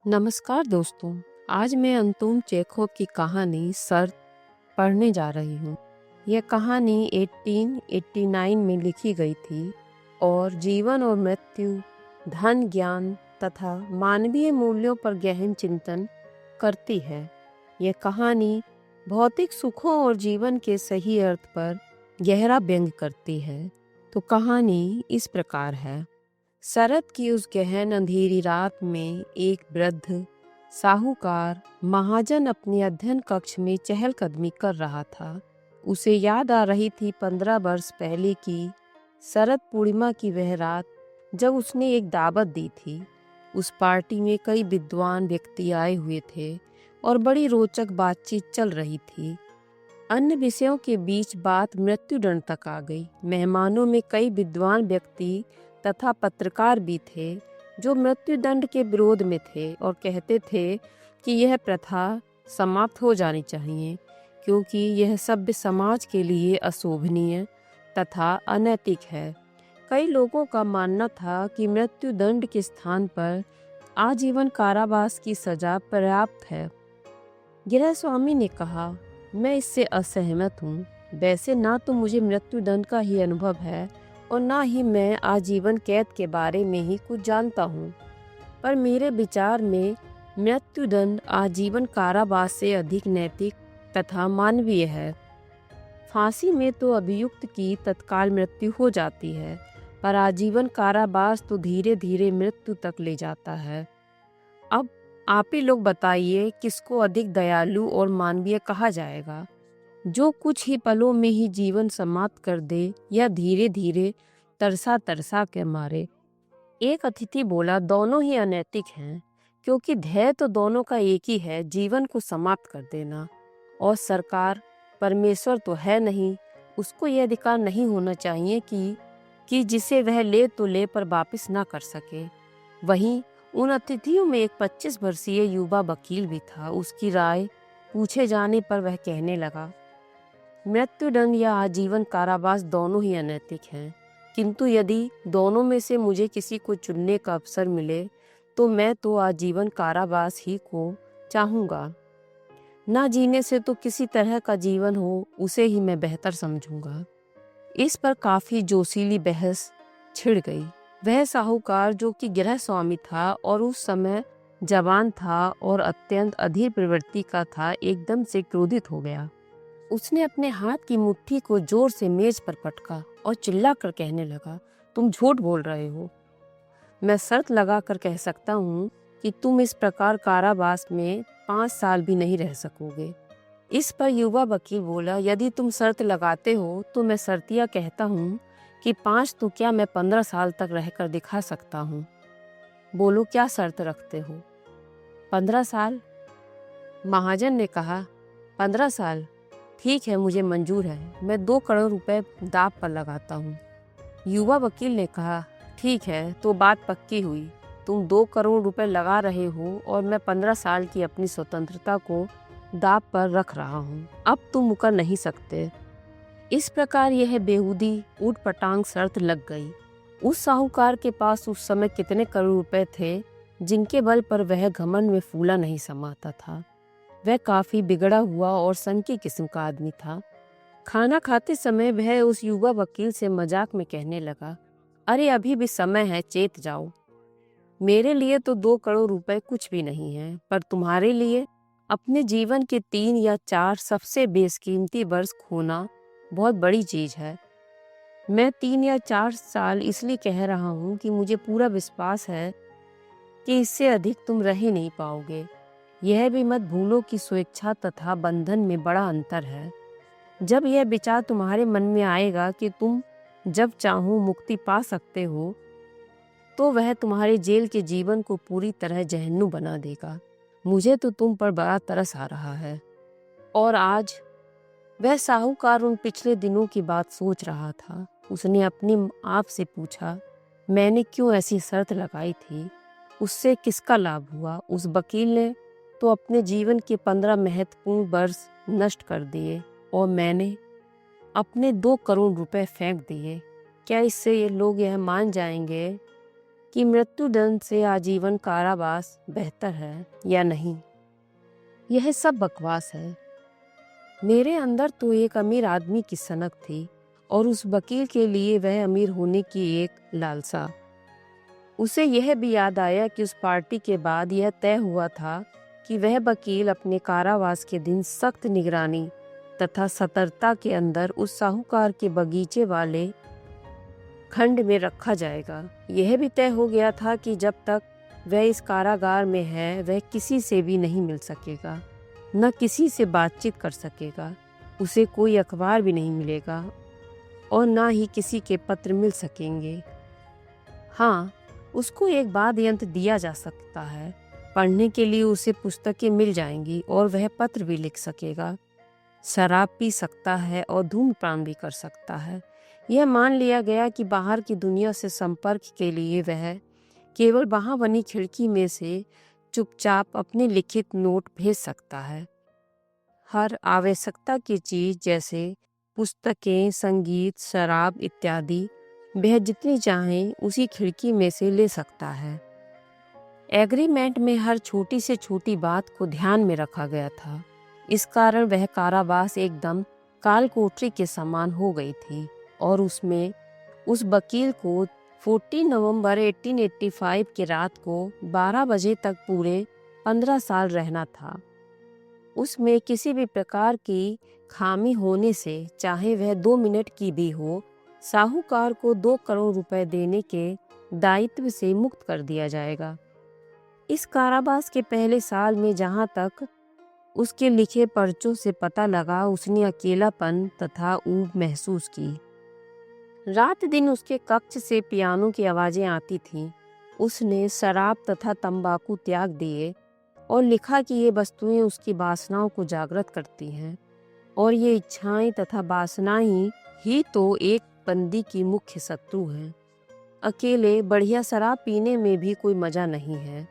नमस्कार दोस्तों। आज मैं अंतोन चेखव की कहानी शर्त पढ़ने जा रही हूँ। यह कहानी 1889 में लिखी गई थी और जीवन और मृत्यु, धन, ज्ञान तथा मानवीय मूल्यों पर गहन चिंतन करती है। यह कहानी भौतिक सुखों और जीवन के सही अर्थ पर गहरा व्यंग करती है। तो कहानी इस प्रकार है। शरद की उस गहन अंधेरी रात में एक वृद्ध साहूकार महाजन अपने अध्ययन कक्ष में चहलकदमी कर रहा था। उसे याद आ रही थी 15 वर्ष पहले की शरद पूर्णिमा की वह रात जब उसने एक दावत दी थी। उस पार्टी में कई विद्वान व्यक्ति आए हुए थे और बड़ी रोचक बातचीत चल रही थी। अन्य विषयों के बीच बात मृत्युदंड तक आ गई। मेहमानों में कई विद्वान व्यक्ति तथा पत्रकार भी थे जो मृत्युदंड के विरोध में थे और कहते थे कि यह प्रथा समाप्त हो जानी चाहिए क्योंकि यह सभ्य समाज के लिए अशोभनीय तथा अनैतिक है। कई लोगों का मानना था कि मृत्युदंड के स्थान पर आजीवन कारावास की सजा पर्याप्त है। गृहस्वामी ने कहा, मैं इससे असहमत हूँ। वैसे ना तो मुझे मृत्युदंड का ही अनुभव है और ना ही मैं आजीवन कैद के बारे में ही कुछ जानता हूँ, पर मेरे विचार में मृत्युदंड आजीवन कारावास से अधिक नैतिक तथा मानवीय है। फांसी में तो अभियुक्त की तत्काल मृत्यु हो जाती है, पर आजीवन कारावास तो धीरे धीरे मृत्यु तक ले जाता है। अब आप ही लोग बताइए किसको अधिक दयालु और मानवीय कहा जाएगा, जो कुछ ही पलों में ही जीवन समाप्त कर दे या धीरे धीरे तरसा तरसा के मारे। एक अतिथि बोला, दोनों ही अनैतिक हैं क्योंकि ध्येय तो दोनों का एक ही है, जीवन को समाप्त कर देना। और सरकार परमेश्वर तो है नहीं, उसको यह अधिकार नहीं होना चाहिए कि जिसे वह ले तो ले पर वापस ना कर सके। वहीं उन अतिथियों में एक 25 वर्षीय युवा वकील भी था। उसकी राय पूछे जाने पर वह कहने लगा, मृत्युदंड या आजीवन कारावास दोनों ही अनैतिक हैं, किंतु यदि दोनों में से मुझे किसी को चुनने का अवसर मिले तो मैं तो आजीवन कारावास ही को चाहूँगा। ना जीने से तो किसी तरह का जीवन हो, उसे ही मैं बेहतर समझूंगा। इस पर काफी जोशीली बहस छिड़ गई। वह साहूकार जो कि गृहस्वामी था और उस समय जवान था और अत्यंत अधीर प्रवृत्ति का था, एकदम से क्रोधित हो गया। उसने अपने हाथ की मुट्ठी को जोर से मेज पर पटका और चिल्लाकर कहने लगा, तुम झूठ बोल रहे हो। मैं शर्त लगा कर कह सकता हूँ कि तुम इस प्रकार कारावास में 5 साल भी नहीं रह सकोगे। इस पर युवा वकील बोला, यदि तुम शर्त लगाते हो तो मैं शर्तिया कहता हूँ कि 5 तो क्या, मैं 15 साल तक रहकर दिखा सकता हूँ। बोलो, क्या शर्त रखते हो? 15 साल? महाजन ने कहा, 15 साल ठीक है, मुझे मंजूर है। मैं 2 करोड़ रुपए दाव पर लगाता हूँ। युवा वकील ने कहा, ठीक है, तो बात पक्की हुई। तुम 2 करोड़ रुपए लगा रहे हो और मैं 15 साल की अपनी स्वतंत्रता को दाव पर रख रहा हूँ। अब तुम मुकर नहीं सकते। इस प्रकार यह बेहूदी ऊट-पटांग शर्त लग गई। उस साहूकार के पास उस समय कितने करोड़ रुपए थे जिनके बल पर वह घमंड में फूला नहीं समाता था। वह काफी बिगड़ा हुआ और सनकी किस्म का आदमी था। खाना खाते समय वह उस युवा वकील से मजाक में कहने लगा, अरे अभी भी समय है, चेत जाओ। मेरे लिए तो 2 करोड़ रुपए कुछ भी नहीं है, पर तुम्हारे लिए अपने जीवन के 3 या 4 सबसे बेशकीमती वर्ष खोना बहुत बड़ी चीज है। मैं 3 या 4 साल इसलिए कह रहा हूँ कि मुझे पूरा विश्वास है कि इससे अधिक तुम रह ही नहीं पाओगे। यह भी मत भूलो कि स्वेच्छा तथा बंधन में बड़ा अंतर है। जब यह विचार तुम्हारे मन में आएगा कि तुम जब चाहो मुक्ति पा सकते हो, तो वह तुम्हारे जेल के जीवन को पूरी तरह जहन्नुम बना देगा। मुझे तो तुम पर बड़ा तरस आ रहा है। और आज वह साहूकार उन पिछले दिनों की बात सोच रहा था। उसने अपनी आप से पूछा, मैंने क्यों ऐसी शर्त लगाई थी? उससे किसका लाभ हुआ? उस वकील ने तो अपने जीवन के 15 महत्वपूर्ण वर्ष नष्ट कर दिए और मैंने अपने 2 करोड़ रुपए फेंक दिए। क्या इससे ये लोग यह मान जाएंगे कि मृत्युदंड से आजीवन कारावास बेहतर है या नहीं। यह सब बकवास है। मेरे अंदर तो एक अमीर आदमी की सनक थी और उस वकील के लिए वह अमीर होने की एक लालसा। उसे यह भी याद आया कि उस पार्टी के बाद यह तय हुआ था कि वह वकील अपने कारावास के दिन सख्त निगरानी तथा सतर्कता के अंदर उस साहूकार के बगीचे वाले खंड में रखा जाएगा। यह भी तय हो गया था कि जब तक वह इस कारागार में है वह किसी से भी नहीं मिल सकेगा, न किसी से बातचीत कर सकेगा, उसे कोई अखबार भी नहीं मिलेगा और ना ही किसी के पत्र मिल सकेंगे। हाँ, उसको एक वाद्य यंत्र दिया जा सकता है, पढ़ने के लिए उसे पुस्तकें मिल जाएंगी और वह पत्र भी लिख सकेगा, शराब पी सकता है और धूम्रपान भी कर सकता है। यह मान लिया गया कि बाहर की दुनिया से संपर्क के लिए वह केवल वहां बनी खिड़की में से चुपचाप अपने लिखित नोट भेज सकता है। हर आवश्यकता की चीज जैसे पुस्तकें, संगीत, शराब इत्यादि वह जितनी चाहें उसी खिड़की में से ले सकता है। एग्रीमेंट में हर छोटी से छोटी बात को ध्यान में रखा गया था। इस कारण वह कारावास एकदम कालकोठरी के समान हो गई थी और उसमें उस वकील को 14 नवंबर 1885 की रात को 12 बजे तक पूरे 15 साल रहना था। उसमें किसी भी प्रकार की खामी होने से, चाहे वह 2 मिनट की भी हो, साहूकार को 2 करोड़ रुपए देने के दायित्व से मुक्त कर दिया जाएगा। इस कारावास के पहले साल में जहां तक उसके लिखे पर्चों से पता लगा, उसने अकेलापन तथा ऊब महसूस की। रात दिन उसके कक्ष से पियानो की आवाजें आती थीं। उसने शराब तथा तंबाकू त्याग दिए और लिखा कि ये वस्तुएं उसकी वासनाओं को जागृत करती हैं और ये इच्छाएं तथा वासनाएं ही तो एक बंदी की मुख्य शत्रु हैं। अकेले बढ़िया शराब पीने में भी कोई मजा नहीं है।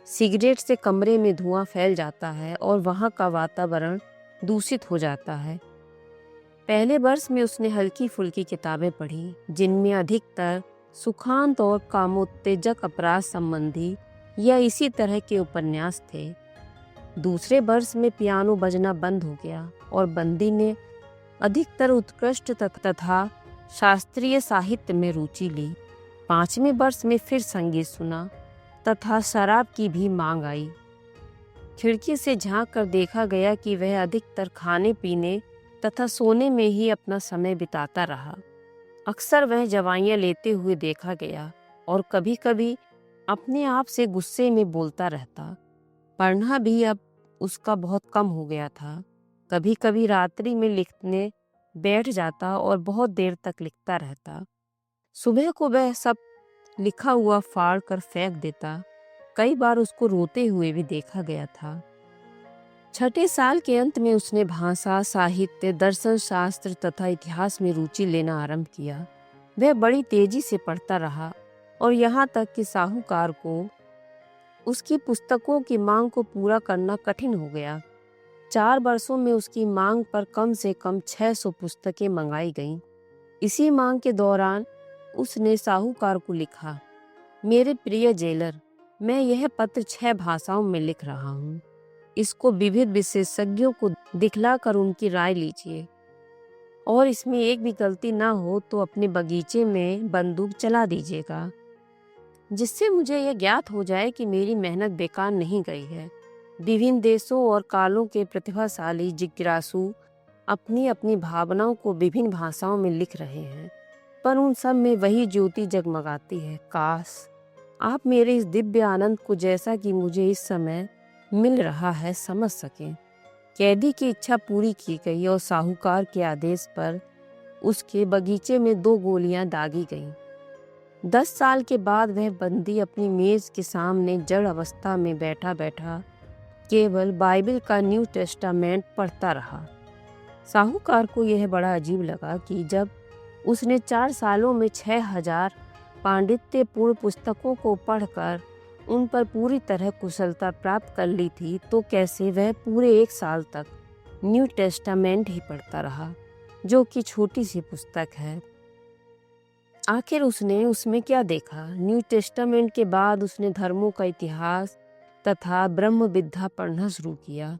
सिगरेट से कमरे में धुआं फैल जाता है और वहां का वातावरण दूषित हो जाता है। पहले वर्ष में उसने हल्की फुल्की किताबें पढ़ी जिनमें अधिकतर सुखांत और कामोत्तेजक अपराध संबंधी या इसी तरह के उपन्यास थे। दूसरे वर्ष में पियानो बजना बंद हो गया और बंदी ने अधिकतर उत्कृष्ट तथा शास्त्रीय साहित्य में रुचि ली। 5वें वर्ष में फिर संगीत सुना तथा शराब की भी मांग आई। खिड़की से झांक कर देखा गया कि वह अधिकतर खाने पीने तथा सोने में ही अपना समय बिताता रहा। अक्सर वह दवाइयां लेते हुए देखा गया और कभी कभी अपने आप से गुस्से में बोलता रहता। पढ़ना भी अब उसका बहुत कम हो गया था। कभी कभी रात्रि में लिखने बैठ जाता और बहुत देर तक लिखता रहता। सुबह को वह सब लिखा हुआ फाड़ कर फेंक देता। कई बार उसको रोते हुए भी देखा गया था। 6ठे साल के अंत में उसने भाषा, साहित्य, दर्शन शास्त्र तथा इतिहास में रुचि लेना आरंभ किया। वह बड़ी तेजी से पढ़ता रहा और यहाँ तक कि साहूकार को उसकी पुस्तकों की मांग को पूरा करना कठिन हो गया। 4 वर्षों में उसकी मांग पर कम से कम 600 पुस्तकें मंगाई गईं। इसी मांग के दौरान उसने साहूकार को लिखा, मेरे प्रिय जेलर, मैं यह पत्र 6 भाषाओं में लिख रहा हूँ। इसको विविध विशेषज्ञों को दिखलाकर उनकी राय लीजिए और इसमें एक भी गलती ना हो तो अपने बगीचे में बंदूक चला दीजिएगा, जिससे मुझे यह ज्ञात हो जाए कि मेरी मेहनत बेकार नहीं गई है। विभिन्न देशों और कालों के प्रतिभाशाली जिज्ञासु अपनी अपनी भावनाओं को विभिन्न भाषाओं में लिख रहे हैं, पर उन सब में वही ज्योति जगमगाती है। काश आप मेरे इस दिव्य आनंद को, जैसा कि मुझे इस समय मिल रहा है, समझ सकें। कैदी की इच्छा पूरी की गई और साहूकार के आदेश पर उसके बगीचे में 2 गोलियां दागी गईं। 10 साल के बाद वह बंदी अपनी मेज के सामने जड़ अवस्था में बैठा बैठा केवल बाइबल का न्यू टेस्टामेंट पढ़ता रहा। साहूकार को यह बड़ा अजीब लगा कि जब उसने 4 सालों में 6000 पांडित्यपूर्ण पुस्तकों को पढ़कर उन पर पूरी तरह कुशलता प्राप्त कर ली थी, तो कैसे वह पूरे 1 साल तक न्यू टेस्टामेंट ही पढ़ता रहा, जो कि छोटी सी पुस्तक है। आखिर उसने उसमें क्या देखा? न्यू टेस्टामेंट के बाद उसने धर्मों का इतिहास तथा ब्रह्म विद्या पढ़ना शुरू किया।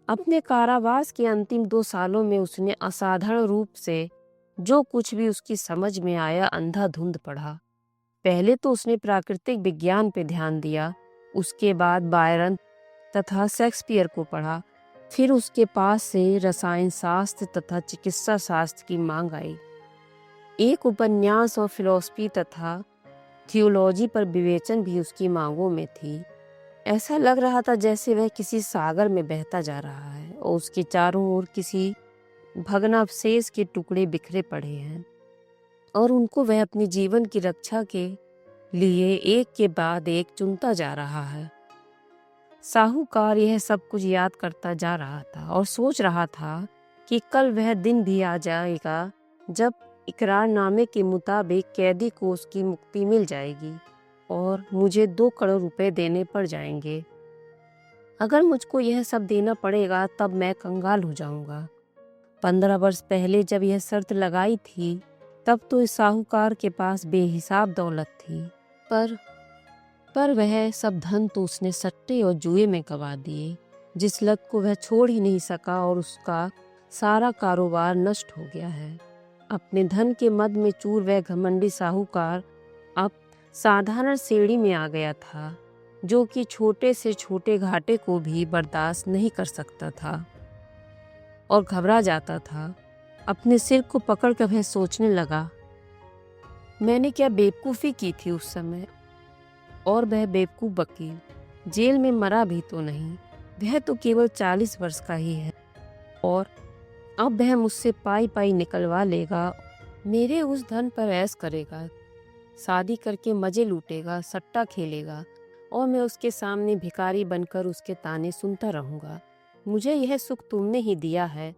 अपने कारावास के अंतिम 2 सालों में उसने असाधारण रूप से जो कुछ भी उसकी समझ में आया अंधाधुंध पढ़ा। पहले तो उसने प्राकृतिक विज्ञान पे ध्यान दिया, उसके बाद बायरन तथा शेक्सपियर को पढ़ा। फिर उसके पास से रसायन शास्त्र तथा चिकित्सा शास्त्र की मांग आई। एक उपन्यास और फिलॉसफी तथा थियोलॉजी पर विवेचन भी उसकी मांगों में थी। ऐसा लग रहा था जैसे वह किसी सागर में बहता जा रहा है और उसके चारों ओर किसी भग्नावशेष के टुकड़े बिखरे पड़े हैं और उनको वह अपनी जीवन की रक्षा के लिए एक के बाद एक चुनता जा रहा है। साहूकार यह सब कुछ याद करता जा रहा था और सोच रहा था कि कल वह दिन भी आ जाएगा जब इकरारनामे के मुताबिक कैदी को उसकी मुक्ति मिल जाएगी और मुझे 2 करोड़ रुपए देने पड़ जाएंगे। अगर मुझको यह सब देना पड़ेगा तब मैं कंगाल हो जाऊंगा। 15 वर्ष पहले जब यह शर्त लगाई थी तब तो इस साहूकार के पास बेहिसाब दौलत थी, पर वह सब धन तो उसने सट्टे और जुए में गवा दिए, जिस लत को वह छोड़ ही नहीं सका और उसका सारा कारोबार नष्ट हो गया है। अपने धन के मद में चूर वह घमंडी साहूकार अब साधारण श्रेणी में आ गया था, जो कि छोटे से छोटे घाटे को भी बर्दाश्त नहीं कर सकता था और घबरा जाता था। अपने सिर को पकड़ कर वह सोचने लगा, मैंने क्या बेवकूफ़ी की थी उस समय। और वह बेवकूफ़ वकील जेल में मरा भी तो नहीं, वह तो केवल 40 वर्ष का ही है और अब वह मुझसे पाई पाई निकलवा लेगा, मेरे उस धन पर ऐश करेगा, शादी करके मजे लूटेगा, सट्टा खेलेगा और मैं उसके सामने भिखारी बनकर उसके ताने सुनता रहूँगा। मुझे यह सुख तुमने ही दिया है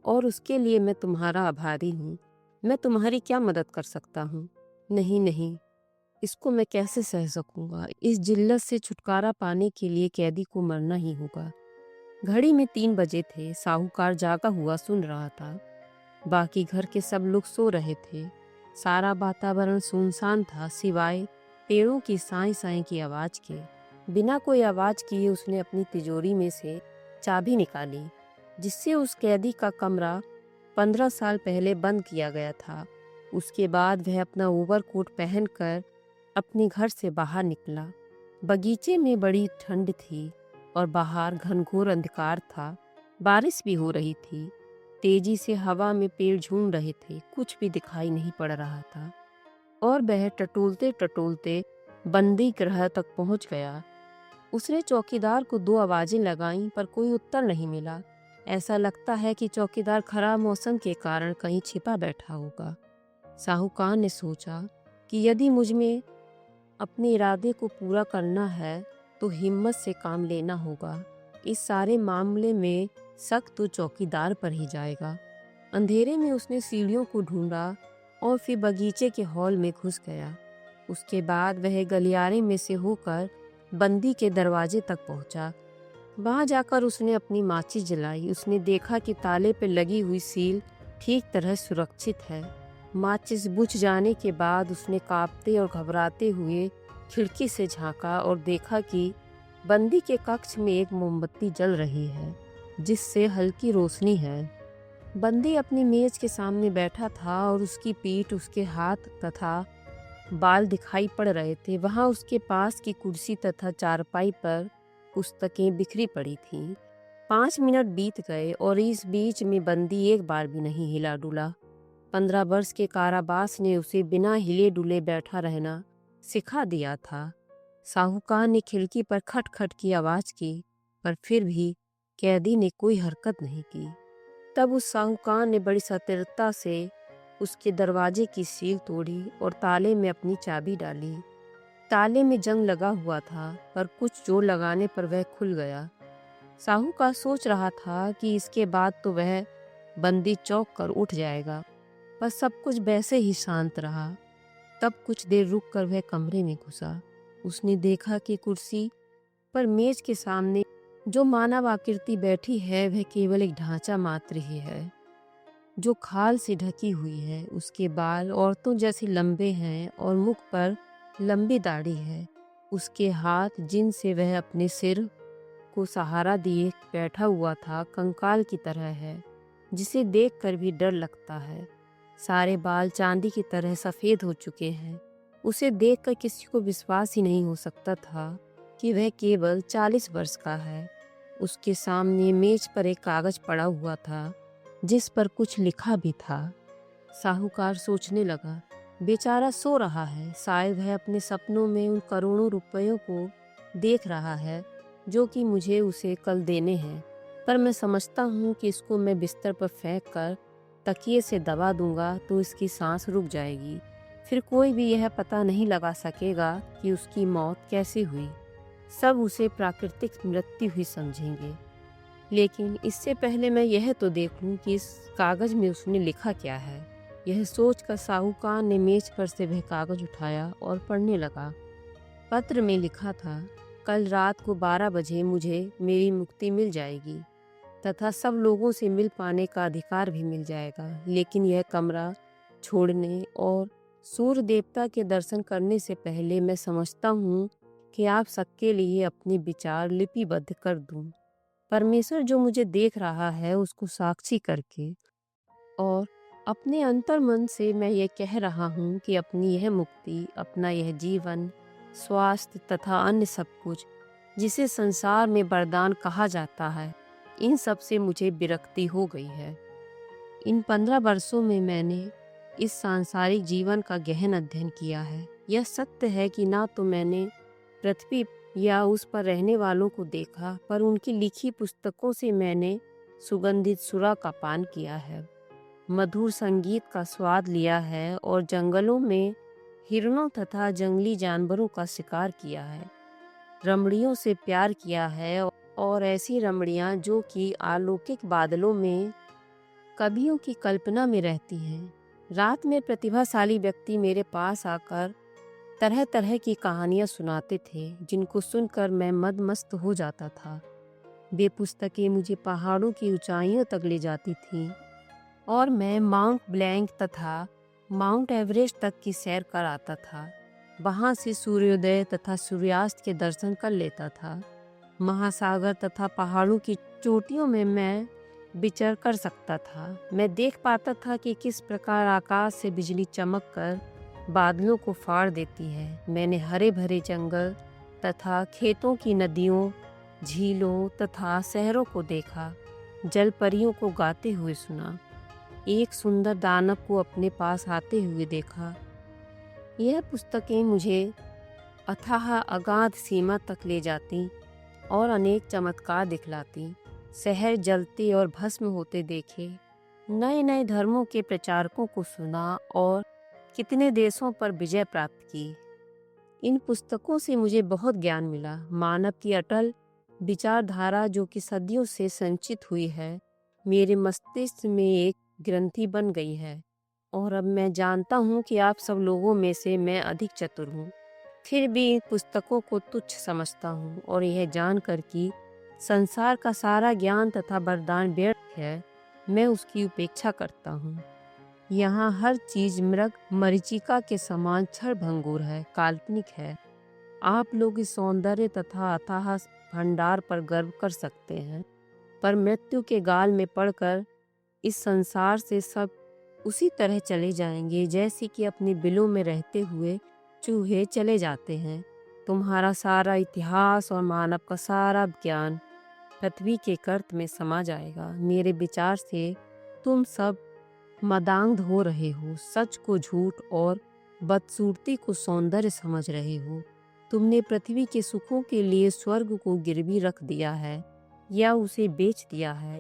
और उसके लिए मैं तुम्हारा आभारी हूँ। मैं तुम्हारी क्या मदद कर सकता हूँ? नहीं नहीं, इसको मैं कैसे सह सकूंगा। इस जिल्लत से छुटकारा पाने के लिए कैदी को मरना ही होगा। घड़ी में 3 बजे थे। साहूकार जागा हुआ सुन रहा था। बाकी घर के सब लोग सो रहे थे। सारा वातावरण सुनसान था सिवाय पेड़ों की साई साई की आवाज के। बिना कोई आवाज किए उसने अपनी तिजोरी में से चाबी निकाली, जिससे उस कैदी का कमरा 15 साल पहले बंद किया गया था। उसके बाद वह अपना ओवरकोट पहनकर अपने घर से बाहर निकला। बगीचे में बड़ी ठंड थी और बाहर घनघोर अंधकार था। बारिश भी हो रही थी। तेजी से हवा में पेड़ झूम रहे थे, कुछ भी दिखाई नहीं पड़ रहा था और वह टटोलते टटोलते बंदी ग्रह तक पहुंच गया। उसने चौकीदार को 2 आवाजें लगाईं पर कोई उत्तर नहीं मिला। ऐसा लगता है कि चौकीदार खराब मौसम के कारण कहीं छिपा बैठा होगा। साहूकार ने सोचा कि यदि मुझ में अपने इरादे को पूरा करना है तो हिम्मत से काम लेना होगा। इस सारे मामले में शक तो चौकीदार पर ही जाएगा। अंधेरे में उसने सीढ़ियों को ढूंढा और फिर बगीचे के हॉल में घुस गया। उसके बाद वह गलियारे में से होकर बंदी के दरवाजे तक पहुंचा। वहां जाकर उसने अपनी माचिस जलाई। उसने देखा कि ताले पर लगी हुई सील ठीक तरह सुरक्षित है। माचिस बुझ जाने के बाद उसने कांपते और घबराते हुए खिड़की से झांका और देखा कि बंदी के कक्ष में एक मोमबत्ती जल रही है, जिससे हल्की रोशनी है। बंदी अपनी मेज के सामने बैठा था और उसकी पीठ, उसके हाथ तथा बाल दिखाई पड़ रहे थे। वहां उसके पास की कुर्सी तथा चारपाई पर पुस्तकें बिखरी पड़ी थीं। 5 मिनट बीत गए और इस बीच में बंदी एक बार भी नहीं हिला डुला। 15 वर्ष के कारावास ने उसे बिना हिले डुले बैठा रहना सिखा दिया था। साहूकार ने खिड़की पर खटखट की आवाज की, पर फिर भी कैदी ने कोई हरकत नहीं की। तब उस साहूकार ने बड़ी सतर्कता से उसके दरवाजे की सील तोड़ी और ताले में अपनी चाबी डाली। ताले में जंग लगा हुआ था, पर कुछ जोर लगाने पर वह खुल गया। साहूकार सोच रहा था कि इसके बाद तो वह बंदी चौंक कर उठ जाएगा, पर सब कुछ वैसे ही शांत रहा। तब कुछ देर रुककर वह कमरे में घुसा। उसने देखा कि कुर्सी पर मेज के सामने जो मानव आकृति बैठी है वह केवल एक ढांचा मात्र ही है। जो खाल से ढकी हुई है। उसके बाल औरतों जैसे लंबे हैं और मुख पर लंबी दाढ़ी है। उसके हाथ जिनसे वह अपने सिर को सहारा दिए बैठा हुआ था, कंकाल की तरह है, जिसे देखकर भी डर लगता है। सारे बाल चांदी की तरह सफ़ेद हो चुके हैं। उसे देखकर किसी को विश्वास ही नहीं हो सकता था कि वह केवल 40 वर्ष का है। उसके सामने मेज पर एक कागज पड़ा हुआ था, जिस पर कुछ लिखा भी था। साहूकार सोचने लगा, बेचारा सो रहा है, शायद वह अपने सपनों में उन करोड़ों रुपयों को देख रहा है जो कि मुझे उसे कल देने हैं। पर मैं समझता हूँ कि इसको मैं बिस्तर पर फेंक कर तकिए से दबा दूंगा तो इसकी सांस रुक जाएगी। फिर कोई भी यह पता नहीं लगा सकेगा कि उसकी मौत कैसे हुई। सब उसे प्राकृतिक मृत्यु ही समझेंगे। लेकिन इससे पहले मैं यह तो देख लूं कि इस कागज में उसने लिखा क्या है। यह सोचकर साहूकार ने मेज पर से वह कागज उठाया और पढ़ने लगा। पत्र में लिखा था, कल रात को 12 बजे मुझे मेरी मुक्ति मिल जाएगी तथा सब लोगों से मिल पाने का अधिकार भी मिल जाएगा। लेकिन यह कमरा छोड़ने और सूर्य देवता के दर्शन करने से पहले मैं समझता हूँ कि आप सबके लिए अपने विचार लिपिबद्ध कर दूं। परमेश्वर जो मुझे देख रहा है उसको साक्षी करके और अपने अंतर्मन से मैं ये कह रहा हूँ कि अपनी यह मुक्ति, अपना यह जीवन, स्वास्थ्य तथा अन्य सब कुछ जिसे संसार में वरदान कहा जाता है, इन सब से मुझे विरक्ति हो गई है। इन 15 वर्षों में मैंने इस सांसारिक जीवन का गहन अध्ययन किया है। यह सत्य है कि ना तो मैंने पृथ्वी या उस पर रहने वालों को देखा, पर उनकी लिखी पुस्तकों से मैंने सुगंधित सुरा का पान किया है, मधुर संगीत का स्वाद लिया है और जंगलों में हिरणों तथा जंगली जानवरों का शिकार किया है। रमणियों से प्यार किया है और ऐसी रमणियां जो कि अलौकिक बादलों में कवियों की कल्पना में रहती हैं। रात में प्रतिभाशाली व्यक्ति मेरे पास आकर तरह तरह की कहानियां सुनाते थे, जिनको सुनकर मैं मदमस्त हो जाता था। वे पुस्तकें मुझे पहाड़ों की ऊंचाइयों तक ले जाती थीं और मैं माउंट ब्लैंक तथा माउंट एवरेस्ट तक की सैर कर आता था। वहां से सूर्योदय तथा सूर्यास्त के दर्शन कर लेता था। महासागर तथा पहाड़ों की चोटियों में मैं विचर कर सकता था। मैं देख पाता था कि किस प्रकार आकाश से बिजली चमक कर बादलों को फाड़ देती है। मैंने हरे भरे जंगल तथा खेतों की नदियों, झीलों तथा शहरों को देखा। जल परियों को गाते हुए सुना। एक सुंदर दानव को अपने पास आते हुए देखा। यह पुस्तकें मुझे अथाह अगाध सीमा तक ले जाती और अनेक चमत्कार दिखलाती। शहर जलते और भस्म होते देखे, नए नए धर्मों के प्रचारकों को सुना और कितने देशों पर विजय प्राप्त की। इन पुस्तकों से मुझे बहुत ज्ञान मिला। मानव की अटल विचारधारा जो कि सदियों से संचित हुई है, मेरे मस्तिष्क में एक ग्रंथि बन गई है और अब मैं जानता हूँ कि आप सब लोगों में से मैं अधिक चतुर हूँ। फिर भी इन पुस्तकों को तुच्छ समझता हूँ और यह जानकर कि संसार का सारा ज्ञान तथा वरदान व्यर्थ है, मैं उसकी उपेक्षा करता हूँ। यहाँ हर चीज मृग मरीचिका के समान क्षणभंगुर है, काल्पनिक है। आप लोग इस सौंदर्य तथा अथाह भंडार पर गर्व कर सकते हैं, पर मृत्यु के गाल में पड़कर इस संसार से सब उसी तरह चले जाएंगे जैसे कि अपने बिलों में रहते हुए चूहे चले जाते हैं। तुम्हारा सारा इतिहास और मानव का सारा ज्ञान पृथ्वी के गर्त में समा जाएगा। मेरे विचार से तुम सब मदांध हो रहे हो, सच को झूठ और बदसूरती को सौंदर्य समझ रहे हो। तुमने पृथ्वी के सुखों के लिए स्वर्ग को गिरवी रख दिया है या उसे बेच दिया है।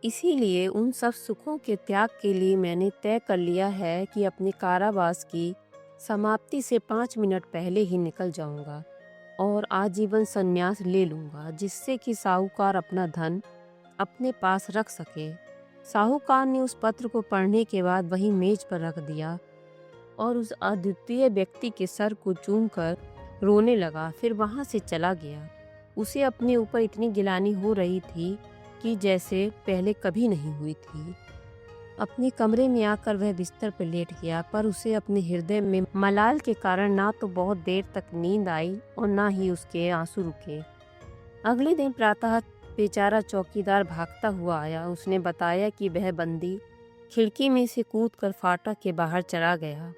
इसीलिए उन सब सुखों के त्याग के लिए मैंने तय कर लिया है कि अपने कारावास की समाप्ति से 5 मिनट पहले ही निकल जाऊंगा और आजीवन संन्यास ले लूंगा, जिससे कि साहूकार अपना धन अपने पास रख सके। साहूकार ने उस पत्र को पढ़ने के बाद वही मेज पर रख दिया और उस अद्वितीय व्यक्ति के सर को चूमकर रोने लगा। फिर वहां से चला गया। उसे अपने ऊपर इतनी गिलानी हो रही थी कि जैसे पहले कभी नहीं हुई थी। अपने कमरे में आकर वह बिस्तर पर लेट गया, पर उसे अपने हृदय में मलाल के कारण ना तो बहुत देर तक नींद आई और ना ही उसके आंसू रुके। अगले दिन प्रातः बेचारा चौकीदार भागता हुआ आया। उसने बताया कि वह बंदी खिड़की में से कूदकर फाटक के बाहर चला गया।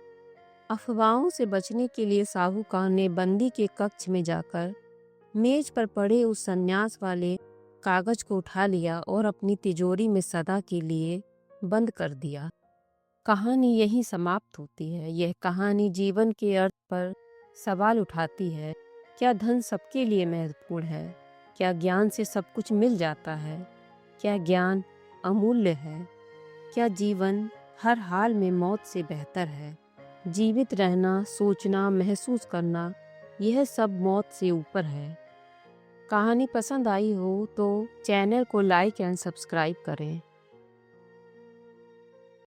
अफवाहों से बचने के लिए साहूकार ने बंदी के कक्ष में जाकर मेज पर पड़े उस संन्यास वाले कागज को उठा लिया और अपनी तिजोरी में सदा के लिए बंद कर दिया। कहानी यहीं समाप्त होती है। यह कहानी जीवन के अर्थ पर सवाल उठाती है। क्या धन सबके लिए महत्वपूर्ण है? क्या ज्ञान से सब कुछ मिल जाता है? क्या ज्ञान अमूल्य है? क्या जीवन हर हाल में मौत से बेहतर है? जीवित रहना, सोचना, महसूस करना, यह सब मौत से ऊपर है। कहानी पसंद आई हो तो चैनल को लाइक एंड सब्सक्राइब करें।